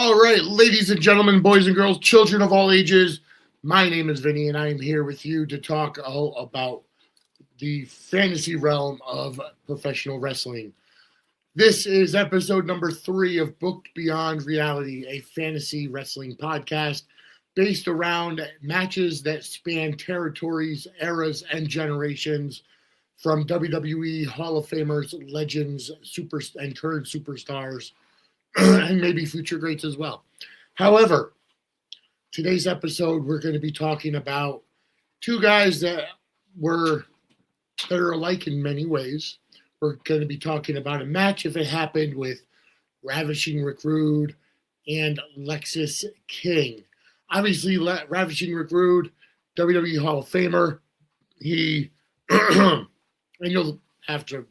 All right, ladies and gentlemen, boys and girls, children of all ages, my name is Vinny, and I am here with you to talk all about the fantasy realm of professional wrestling. This is episode number 3 of Booked Beyond Reality, a fantasy wrestling podcast based around matches that span territories, eras, and generations from WWE Hall of Famers, legends, and current superstars, and maybe future greats as well. However, today's episode, we're going to be talking about two guys that are alike in many ways. We're going to be talking about a match, if it happened, with Ravishing Rick Rude and Lexis King. Obviously, Ravishing Rick Rude, WWE Hall of Famer. He, and you'll have to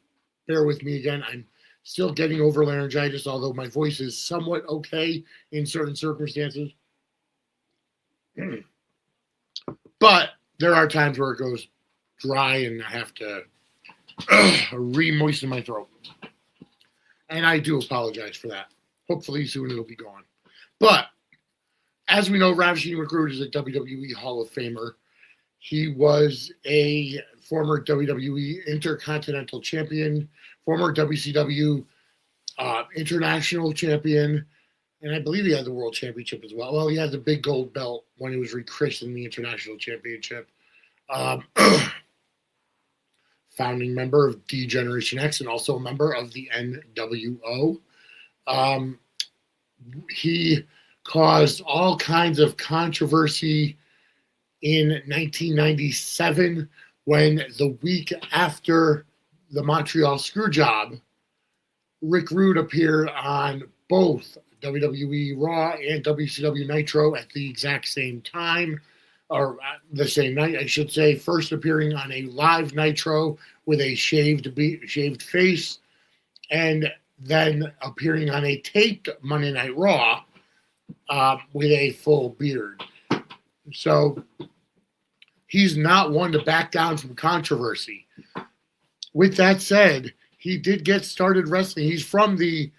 bear with me again, I'm still getting over laryngitis, although my voice is somewhat okay in certain circumstances. But there are times where it goes dry and I have to re-moisten my throat. And I do apologize for that. Hopefully soon it'll be gone. But as we know, Ravishing Rick Rude is a WWE Hall of Famer. He was a former WWE Intercontinental Champion, former WCW International Champion, and I believe he had the World Championship as well. Well, he had the big gold belt when he was rechristened the International Championship. Founding member of D-Generation X and also a member of the NWO. He caused all kinds of controversy in 1997 when the week after the Montreal Screwjob, Rick Rude appeared on both WWE Raw and WCW Nitro at the exact same time, or the same night, I should say, first appearing on a live Nitro with a shaved face, and then appearing on a taped Monday Night Raw with a full beard. So he's not one to back down from controversy. With that said, he did get started wrestling. He's from the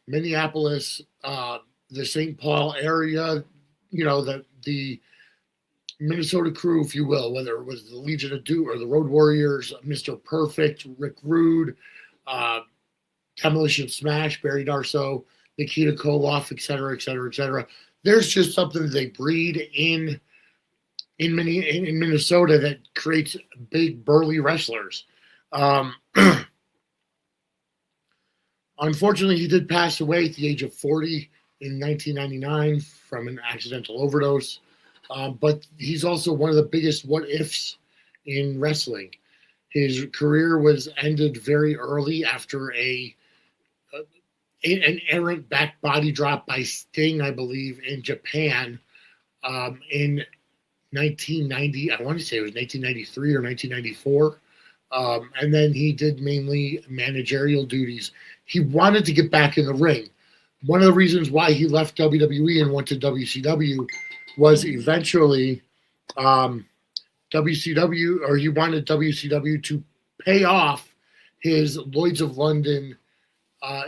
Minneapolis, the St. Paul area, you know, the Minnesota crew, if you will, whether it was the Legion of Doom or the Road Warriors, Mr. Perfect, Rick Rude, Demolition Smash, Barry Darsow, Nikita Koloff, et cetera, et cetera, et cetera. There's just something that they breed in Minnesota that creates big, burly wrestlers. Unfortunately, he did pass away at the age of 40 in 1999 from an accidental overdose. But he's also one of the biggest what-ifs in wrestling. His career was ended very early after an errant back body drop by Sting, I believe, in Japan in 1990. I want to say it was 1993 or 1994. And then he did mainly managerial duties. He wanted to get back in the ring. One of the reasons why he left WWE and went to WCW was eventually WCW, or he wanted WCW to pay off his Lloyd's of London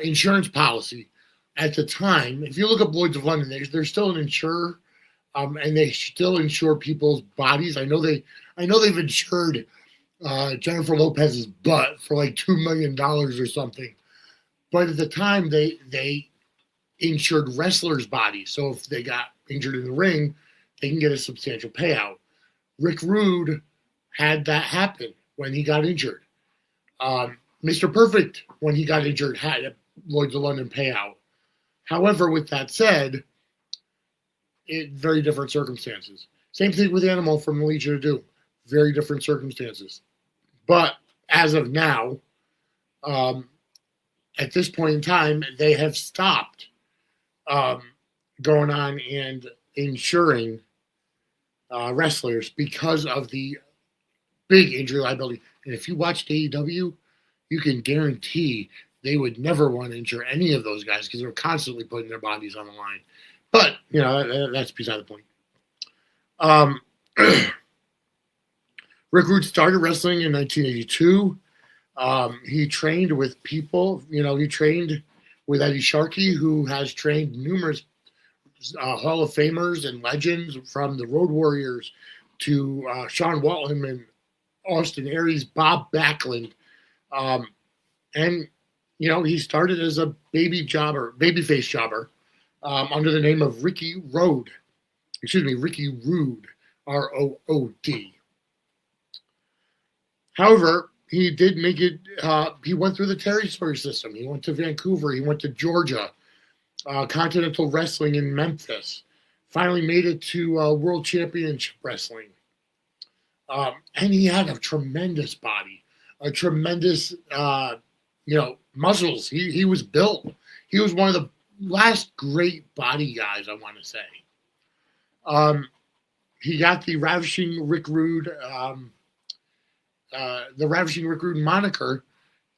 insurance policy. At the time, if you look up Lloyd's of London, they're still an insurer, and they still insure people's bodies. I know they've insured Jennifer Lopez's butt for like $2 million or something. But at the time, they insured wrestlers' bodies. So if they got injured in the ring, they can get a substantial payout. Rick Rude had that happen when he got injured. Mr. Perfect, when he got injured, had a Lloyd's of London payout. However, with that said, very different circumstances. Same thing with Animal from the Legion of Doom. Very different circumstances. But as of now, at this point in time, they have stopped going on and insuring wrestlers because of the big injury liability. And if you watch AEW, you can guarantee they would never want to insure any of those guys because they're constantly putting their bodies on the line. But, you know, that's beside the point. Rick Rude started wrestling in 1982. He trained with people, he trained with Eddie Sharkey, who has trained numerous Hall of Famers and legends, from the Road Warriors to Sean Waltman and Austin Aries, Bob Backlund. And, he started as a babyface jobber under the name of Ricky Rude, Rood. However, he did make it. He went through the territory system. He went to Vancouver. He went to Georgia, Continental Wrestling in Memphis. Finally made it to World Championship Wrestling. And he had a tremendous body, a tremendous, muscles. He was built. He was one of the last great body guys, I want to say. He got the Ravishing Rick Rude, moniker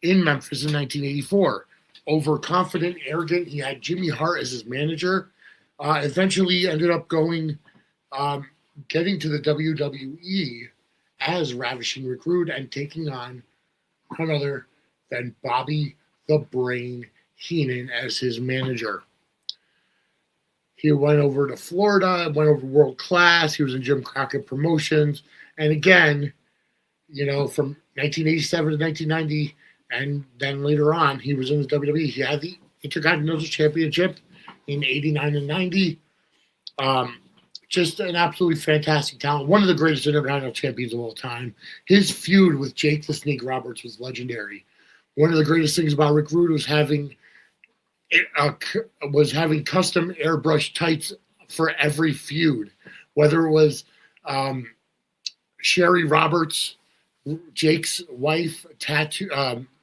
in Memphis in 1984. Overconfident, arrogant. He had Jimmy Hart as his manager. Eventually ended up getting to the WWE as Ravishing Rick Rude and taking on none other than Bobby the Brain Heenan as his manager. He went over to Florida, went over World Class. He was in Jim Crockett Promotions. And again, from 1987 to 1990, and then later on, he was in the WWE. He had the Intercontinental Championship in 89 and 90. Just an absolutely fantastic talent. One of the greatest Intercontinental champions of all time. His feud with Jake the Snake Roberts was legendary. One of the greatest things about Rick Rude was having custom airbrush tights for every feud, whether it was Sherry Roberts, Jake's wife, tattoo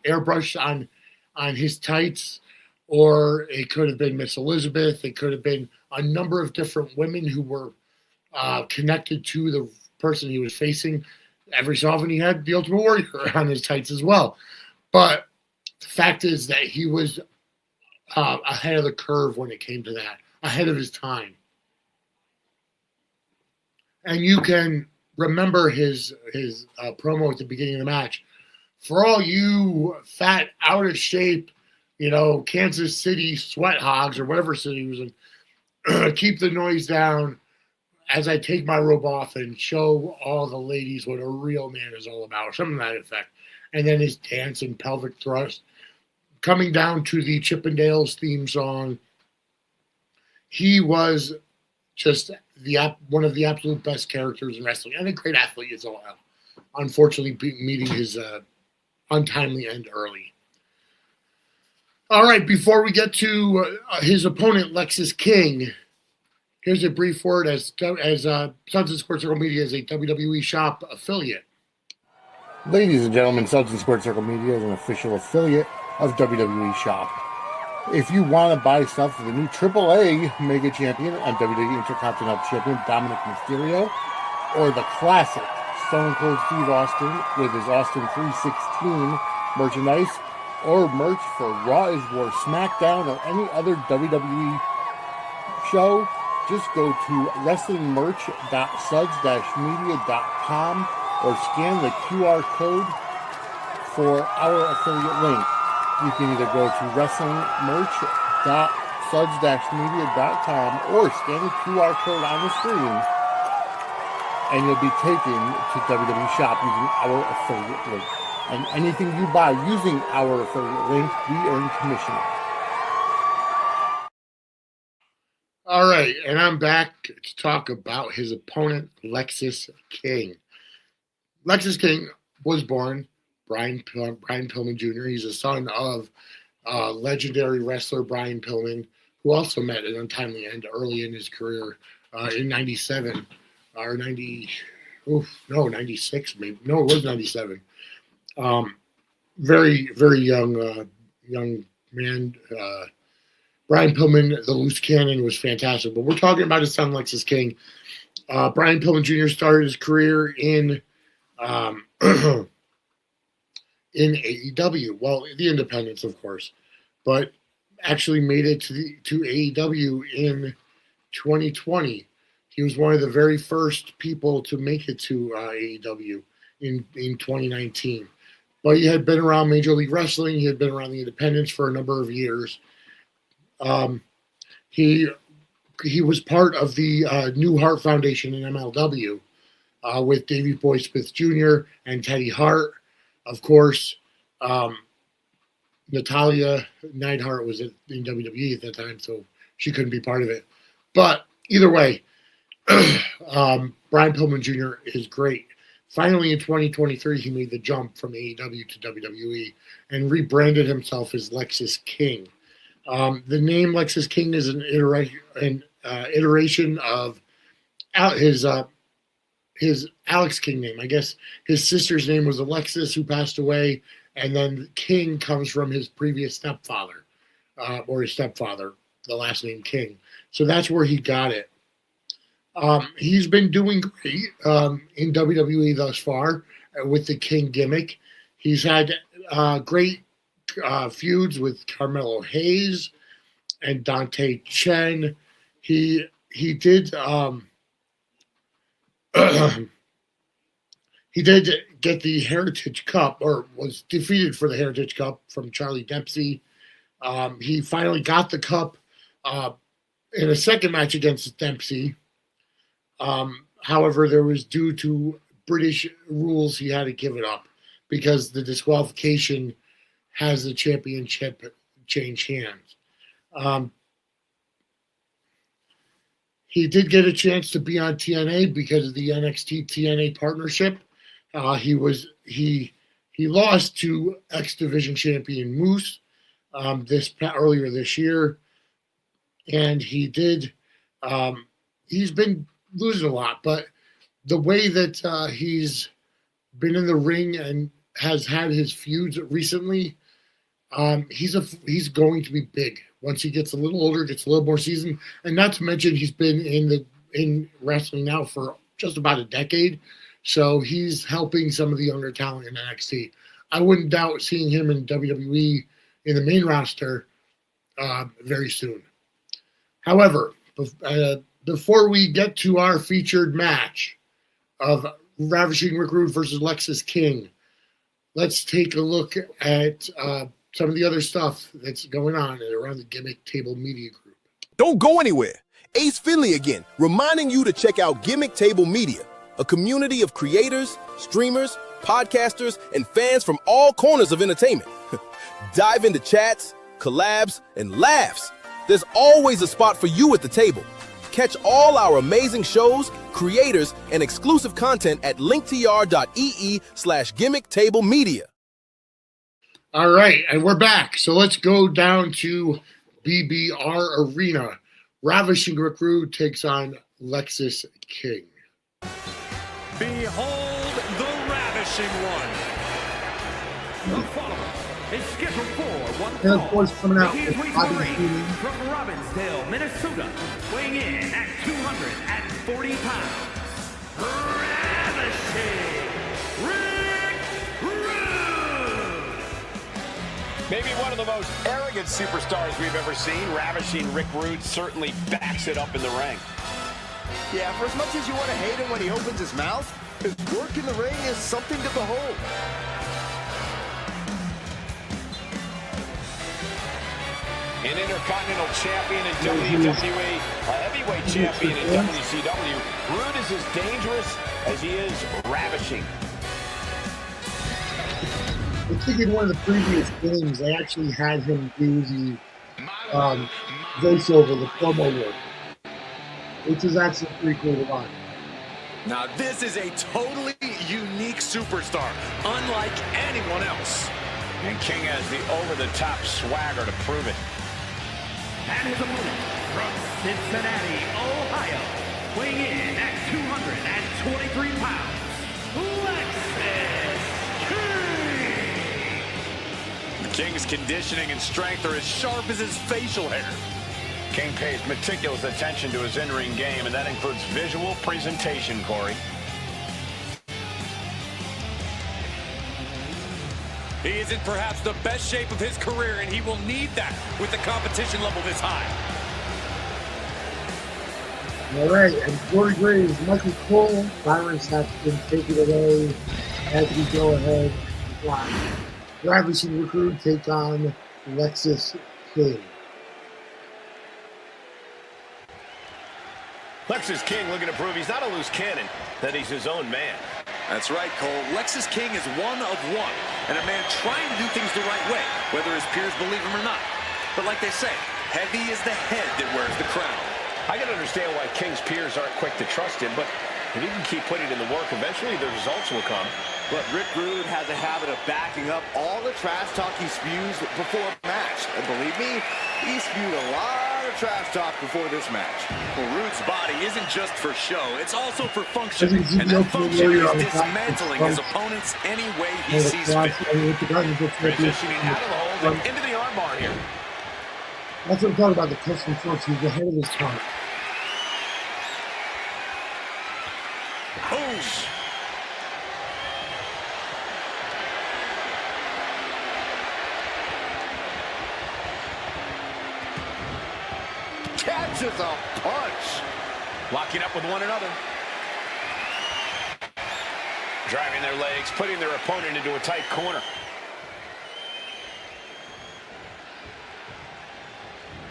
airbrushed on his tights, or it could have been Miss Elizabeth. It could have been a number of different women who were connected to the person he was facing. Every so often he had the Ultimate Warrior on his tights as well. But the fact is that he was ahead of the curve when it came to that, ahead of his time. And you can remember his promo at the beginning of the match. For all you fat, out of shape, Kansas City sweat hogs or whatever city he was in, keep the noise down as I take my robe off and show all the ladies what a real man is all about, something to that effect. And then his dance and pelvic thrust, coming down to the Chippendales theme song. He was just one of the absolute best characters in wrestling, and a great athlete as well. Unfortunately, meeting his untimely end early. All right, before we get to his opponent, Lexis King, here's a brief word as Suds and Sports Circle Media is a WWE Shop affiliate. Ladies and gentlemen, Suds and Sports Circle Media is an official affiliate of WWE Shop. If you want to buy stuff for the new AAA Mega Champion and WWE Intercontinental Champion Dominic Mysterio, or the classic Stone Cold Steve Austin with his Austin 316 merchandise, or merch for Raw is War, SmackDown, or any other WWE show, just go to wrestlingmerch.suds-media.com or scan the QR code for our affiliate link. You can either go to wrestlingmerch.suds-media.com or scan the QR code on the screen, and you'll be taken to WWE Shop using our affiliate link. And anything you buy using our affiliate link, we earn commission. All right, and I'm back to talk about his opponent, Lexis King. Lexis King was born Brian Pillman Jr. He's the son of legendary wrestler Brian Pillman, who also met an untimely end early in his career in 97 or 96 maybe. No, it was 97. Very, very young man. Brian Pillman, the loose cannon, was fantastic. But we're talking about his son, Lexis King. Brian Pillman Jr. started his career in in AEW. Well, the Independents, of course, but actually made it to AEW in 2020. He was one of the very first people to make it to AEW in 2019. But he had been around Major League Wrestling. He had been around the Independents for a number of years. He he was part of the New Heart Foundation in MLW with Davey Boy Smith Jr. and Teddy Hart. Of course, Natalia Neidhart was in WWE at that time, so she couldn't be part of it. But either way, Brian Pillman Jr. is great. Finally, in 2023, he made the jump from AEW to WWE and rebranded himself as Lexis King. The name Lexis King is an iteration of his Alex King name. I guess his sister's name was Alexis, who passed away, and then King comes from his previous stepfather, or his stepfather, the last name King. So that's where he got it. He's been doing great in WWE thus far with the King gimmick. He's had great feuds with Carmelo Hayes and Dante Chen. He did he did get the Heritage Cup, or was defeated for the Heritage Cup from Charlie Dempsey. He finally got the cup in a second match against Dempsey. However, there was, due to British rules, he had to give it up because the disqualification has the championship change hands. He did get a chance to be on TNA because of the NXT TNA partnership. He lost to X Division champion Moose earlier this year, and he did. He's been losing a lot, but the way that he's been in the ring and has had his feuds recently, he's going to be big once he gets a little older, gets a little more seasoned, and not to mention he's been in wrestling now for just about a decade, so he's helping some of the younger talent in NXT. I wouldn't doubt seeing him in WWE in the main roster very soon. However, before we get to our featured match of Ravishing Rick Rude versus Lexis King, let's take a look at some of the other stuff that's going on around the Gimmick Table Media Group. Don't go anywhere. Ace Finley again, reminding you to check out Gimmick Table Media, a community of creators, streamers, podcasters, and fans from all corners of entertainment. Dive into chats, collabs, and laughs. There's always a spot for you at the table. Catch all our amazing shows, creators, and exclusive content at linktr.ee/gimmicktablemedia. All right, and we're back. So let's go down to BBR Arena. Ravishing Rick Rude takes on Lexis King. Behold the Ravishing One. The follower is scheduled for one And of course, coming out He with is weight Bobby weight Heenan. from Robbinsdale, Minnesota, weighing in at 240 pounds. Ravishing Rick Rude. Maybe one of the most arrogant superstars we've ever seen. Ravishing Rick Rude certainly backs it up in the ring. Yeah, for as much as you want to hate him when he opens his mouth, his work in the ring is something to behold. An Intercontinental Champion in WWE, a Heavyweight Champion in WCW. Rude is as dangerous as he is ravishing. I think in one of the previous games, they actually had him do the voiceover, the promo work, which is actually pretty cool to watch. Now this is a totally unique superstar, unlike anyone else. And King has the over-the-top swagger to prove it. And his opponent from Cincinnati, Ohio, weighing in at 223 pounds, Lexis King. The King's conditioning and strength are as sharp as his facial hair. King pays meticulous attention to his in-ring game, and that includes visual presentation, Corey. He is in perhaps the best shape of his career, and he will need that with the competition level this high. All right, and Corey Graves, Michael Cole, Byron Saxton, take it away as we go ahead and watch Ravishing Rick Rude take on Lexis King. Lexis King looking to prove he's not a loose cannon, that he's his own man. That's right, Cole. Lexis King is one of one, and a man trying to do things the right way, whether his peers believe him or not. But like they say, heavy is the head that wears the crown. I can understand why King's peers aren't quick to trust him, but if he can keep putting in the work, eventually the results will come. But Rick Rude has a habit of backing up all the trash talk he spews before a match. And believe me, he spewed a lot of trash talk before this match. Well, Rude's body isn't just for show, it's also for function. And that function is dismantling his opponents any way he sees fit. Transitioning out of the hold and into the armbar here. That's what I'm talking about, the custom force. He's ahead of his time. Boom! Catches a punch. Locking up with one another. Driving their legs, putting their opponent into a tight corner.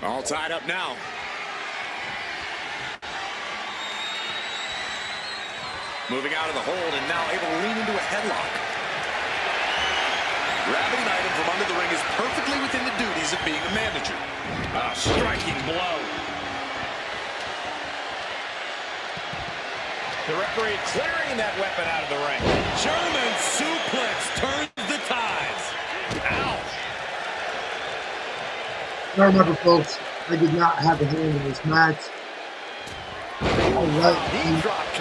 All tied up now. Moving out of the hold and now able to lean into a headlock. Grabbing an item from under the ring is perfectly within the duties of being a manager. A striking blow. The referee clearing that weapon out of the ring. German suplex turns the tides. Ow. Now remember, folks, I did not have a hand in this match. I'll let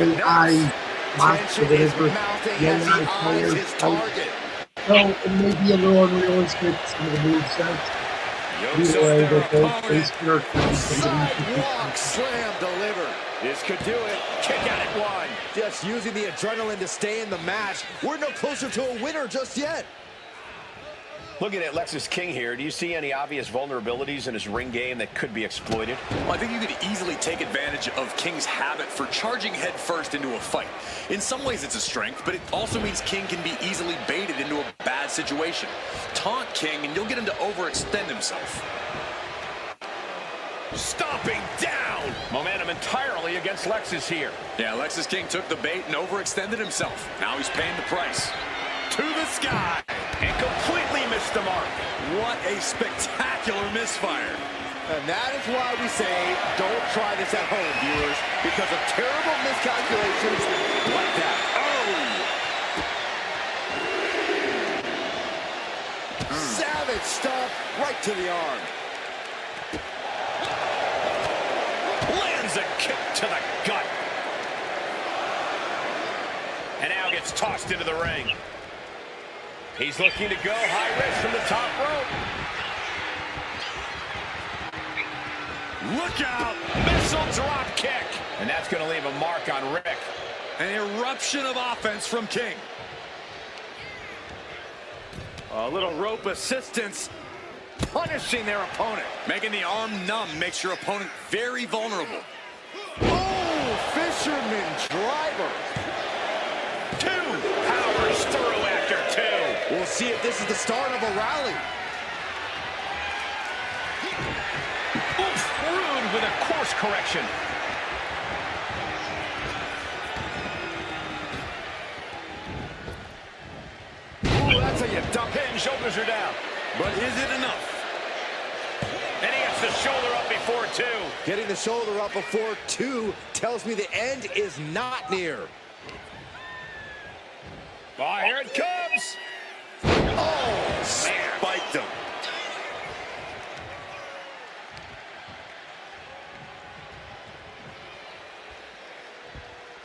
AI monster whatever young eye players fight. So it may be a little unrealistic, some of the movesets. Either way, they're both base characters. Sidewalk slam delivered. This could do it. Kick out at one. Just using the adrenaline to stay in the match. We're no closer to a winner just yet. Looking at Lexis King here, do you see any obvious vulnerabilities in his ring game that could be exploited? Well, I think you could easily take advantage of King's habit for charging head first into a fight. In some ways it's a strength, but it also means King can be easily baited into a bad situation. Taunt King and you'll get him to overextend himself. Stomping down! Momentum entirely against Lexis here. Yeah, Lexis King took the bait and overextended himself. Now he's paying the price. To the sky! And completely missed the mark. What a spectacular misfire. And that is why we say, don't try this at home, viewers, because of terrible miscalculations like that. Oh! Savage stomp right to the arm. Lands a kick to the gut. And now gets tossed into the ring. He's looking to go high risk from the top rope. Look out! Missile drop kick. And that's going to leave a mark on Rick. An eruption of offense from King. A little rope assistance. Punishing their opponent. Making the arm numb makes your opponent very vulnerable. Oh, fisherman driver. Two powers through after two. We'll see if this is the start of a rally. Oof, Rude with a course correction. Ooh, that's how you dump it. Pin, shoulders are down. But is it enough? And he gets the shoulder up before two. Getting the shoulder up before two tells me the end is not near. Oh, here it comes. Oh, Spiked him.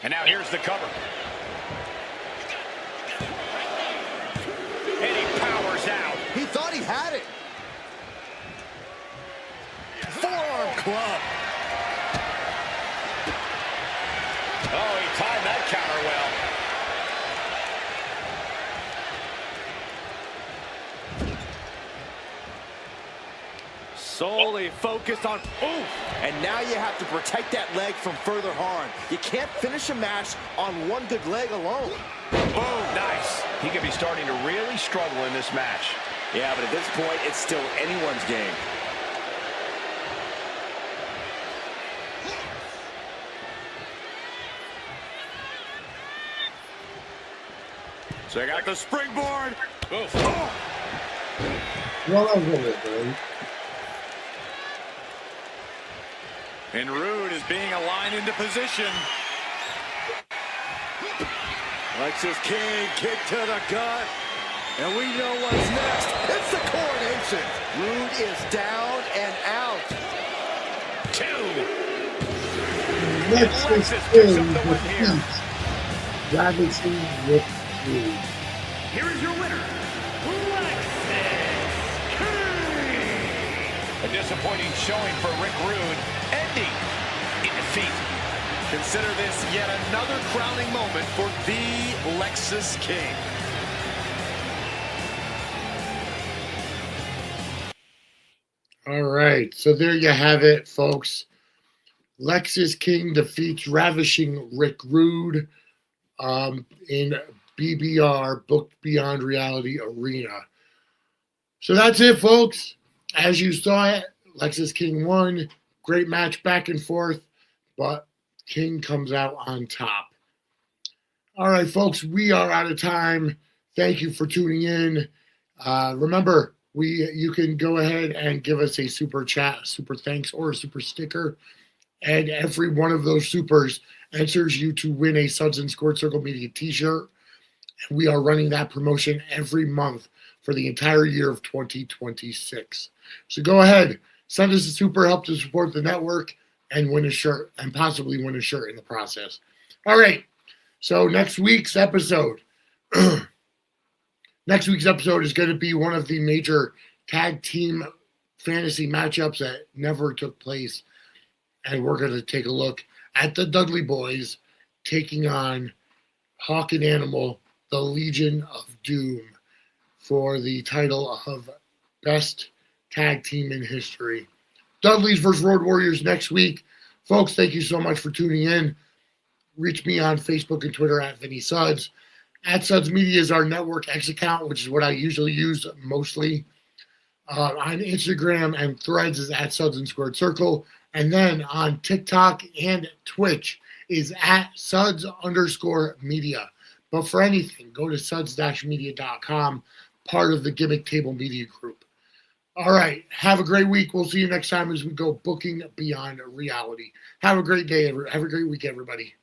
And now here's the cover. And he powers out. he thought he had it. Forearm club. Oh, he timed that counter well. Solely focused on, and now you have to protect that leg from further harm. You can't finish a match on one good leg alone. Boom, nice. He could be starting to really struggle in this match. Yeah, but at this point, it's still anyone's game. Check out the springboard. Oof. Oh. Well, I'm with it, boy. And Rude is being aligned into position. Lexis King, kick to the gut. And we know what's next. It's the coronation. Rude is down and out. 2. Lexis King defeats Ravishing with Rude. Here is your winner, Lexis King. A disappointing showing for Rick Rude, ending in defeat. Consider this yet another crowning moment for the Lexis King. All right, so there you have it, folks. Lexis King defeats Ravishing Rick Rude in BBR, Booked Beyond Reality Arena. So that's it, folks. As you saw it, Lexis King won. Great match back and forth, but King comes out on top. All right, folks, we are out of time. Thank you for tuning in. Remember, you can go ahead and give us a super chat, super thanks, or a super sticker. And every one of those supers enters you to win a Suds and Squirt Circle Media t-shirt. And we are running that promotion every month for the entire year of 2026. So go ahead, send us a super, help to support the network, and win a shirt, and possibly win a shirt in the process. All right, so next week's episode is going to be one of the major tag team fantasy matchups that never took place. And we're going to take a look at the Dudley Boys taking on Hawk and Animal, the Legion of Doom, for the title of Best Tag Team in History. Dudleys versus Road Warriors next week. Folks, thank you so much for tuning in. Reach me on Facebook and Twitter at Vinny Suds. At Suds Media is our Network X account, which is what I usually use mostly. On Instagram and Threads is at Suds and Squared Circle. And then on TikTok and Twitch is at Suds_media. But for anything, go to suds-media.com, part of the Gimmick Table Media Group. All right. Have a great week. We'll see you next time as we go booking beyond reality. Have a great day. Have a great week, everybody.